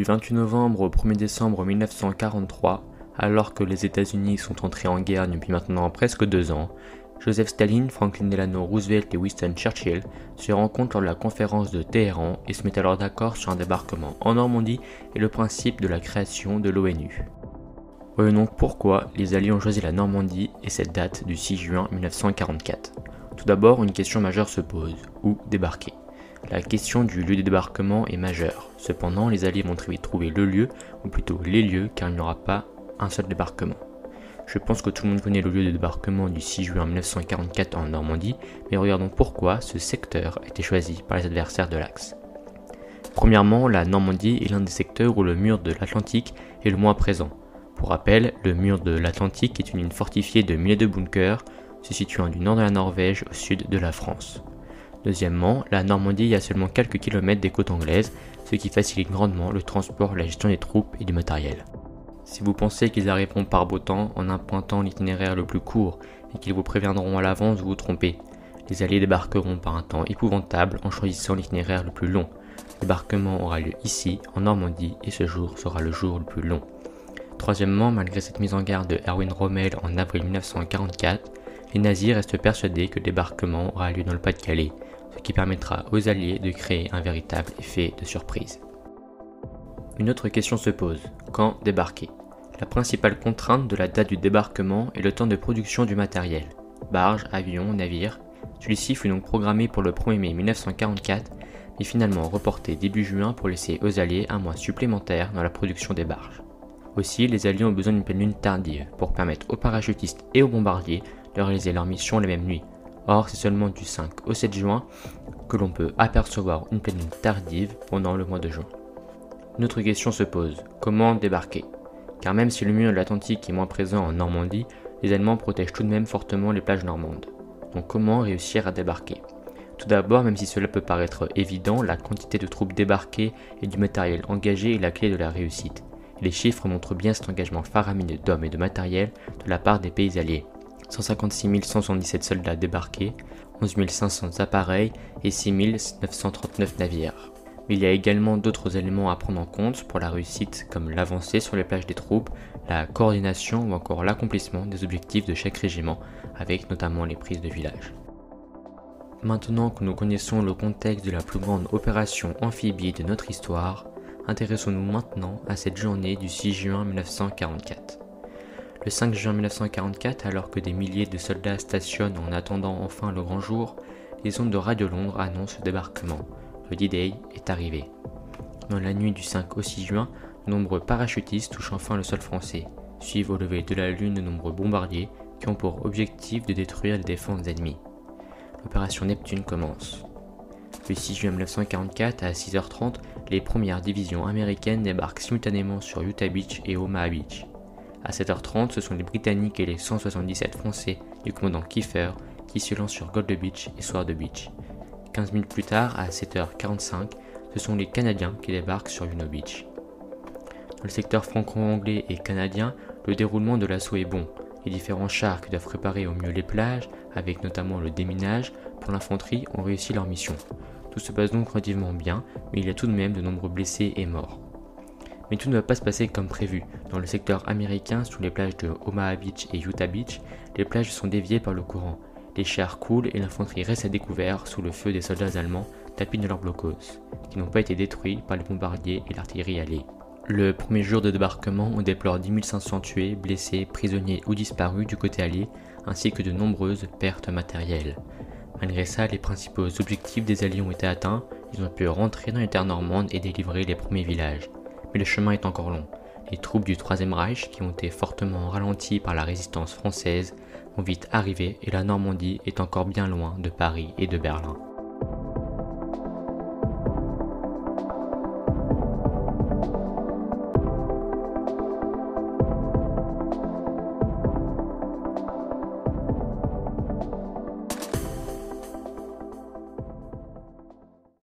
Du 28 novembre au 1er décembre 1943, alors que les États-Unis sont entrés en guerre depuis maintenant presque 2 ans, Joseph Staline, Franklin Delano Roosevelt et Winston Churchill se rencontrent lors de la conférence de Téhéran et se mettent alors d'accord sur un débarquement en Normandie et le principe de la création de l'ONU. Voyons donc pourquoi les Alliés ont choisi la Normandie et cette date du 6 juin 1944. Tout d'abord, une question majeure se pose, où débarquer ? La question du lieu de débarquement est majeure. Cependant, les Alliés vont très vite trouver le lieu, ou plutôt les lieux, car il n'y aura pas un seul débarquement. Je pense que tout le monde connaît le lieu de débarquement du 6 juin 1944 en Normandie, mais regardons pourquoi ce secteur a été choisi par les adversaires de l'Axe. Premièrement, la Normandie est l'un des secteurs où le mur de l'Atlantique est le moins présent. Pour rappel, le mur de l'Atlantique est une ligne fortifiée de milliers de bunkers, se situant du nord de la Norvège au sud de la France. Deuxièmement, la Normandie a seulement quelques kilomètres des côtes anglaises, ce qui facilite grandement le transport et la gestion des troupes et du matériel. Si vous pensez qu'ils arriveront par beau temps en empruntant l'itinéraire le plus court et qu'ils vous préviendront à l'avance, vous vous trompez. Les Alliés débarqueront par un temps épouvantable en choisissant l'itinéraire le plus long. Le débarquement aura lieu ici, en Normandie, et ce jour sera le jour le plus long. Troisièmement, malgré cette mise en garde de Erwin Rommel en avril 1944, les nazis restent persuadés que le débarquement aura lieu dans le Pas-de-Calais, ce qui permettra aux Alliés de créer un véritable effet de surprise. Une autre question se pose, quand débarquer ? La principale contrainte de la date du débarquement est le temps de production du matériel. Barges, avions, navires. Celui-ci fut donc programmé pour le 1er mai 1944, mais finalement reporté début juin pour laisser aux Alliés un mois supplémentaire dans la production des barges. Aussi, les Alliés ont besoin d'une pleine lune tardive pour permettre aux parachutistes et aux bombardiers de réaliser leur mission la même nuit. Or, c'est seulement du 5 au 7 juin que l'on peut apercevoir une pleine lune tardive pendant le mois de juin. Une autre question se pose, comment débarquer ? Car même si le mur de l'Atlantique est moins présent en Normandie, les Allemands protègent tout de même fortement les plages normandes. Donc comment réussir à débarquer ? Tout d'abord, même si cela peut paraître évident, la quantité de troupes débarquées et du matériel engagé est la clé de la réussite. Et les chiffres montrent bien cet engagement faramineux d'hommes et de matériel de la part des pays alliés. 156 177 soldats débarqués, 11 500 appareils et 6 939 navires. Mais il y a également d'autres éléments à prendre en compte pour la réussite comme l'avancée sur les plages des troupes, la coordination ou encore l'accomplissement des objectifs de chaque régiment, avec notamment les prises de villages. Maintenant que nous connaissons le contexte de la plus grande opération amphibie de notre histoire, intéressons-nous maintenant à cette journée du 6 juin 1944. Le 5 juin 1944, alors que des milliers de soldats stationnent en attendant enfin le grand jour, les ondes de Radio Londres annoncent le débarquement. Le D-Day est arrivé. Dans la nuit du 5 au 6 juin, de nombreux parachutistes touchent enfin le sol français, suivent au lever de la Lune de nombreux bombardiers qui ont pour objectif de détruire les défenses ennemies. L'opération Neptune commence. Le 6 juin 1944, à 6h30, les premières divisions américaines débarquent simultanément sur Utah Beach et Omaha Beach. À 7h30, ce sont les Britanniques et les 177 Français du commandant Kiefer qui se lancent sur Gold Beach et Sword Beach. 15 minutes plus tard, à 7h45, ce sont les Canadiens qui débarquent sur Juno Beach. Dans le secteur franco-anglais et canadien, le déroulement de l'assaut est bon. Les différents chars qui doivent préparer au mieux les plages, avec notamment le déminage, pour l'infanterie ont réussi leur mission. Tout se passe donc relativement bien, mais il y a tout de même de nombreux blessés et morts. Mais tout ne va pas se passer comme prévu. Dans le secteur américain, sur les plages de Omaha Beach et Utah Beach, les plages sont déviées par le courant. Les chars coulent et l'infanterie reste à découvert sous le feu des soldats allemands tapis de leurs blocos, qui n'ont pas été détruits par les bombardiers et l'artillerie alliée. Le premier jour de débarquement, on déplore 10 500 tués, blessés, prisonniers ou disparus du côté allié, ainsi que de nombreuses pertes matérielles. Malgré ça, les principaux objectifs des Alliés ont été atteints, ils ont pu rentrer dans les terres normandes et délivrer les premiers villages. Mais le chemin est encore long. Les troupes du Troisième Reich, qui ont été fortement ralenties par la résistance française, vont vite arriver et la Normandie est encore bien loin de Paris et de Berlin.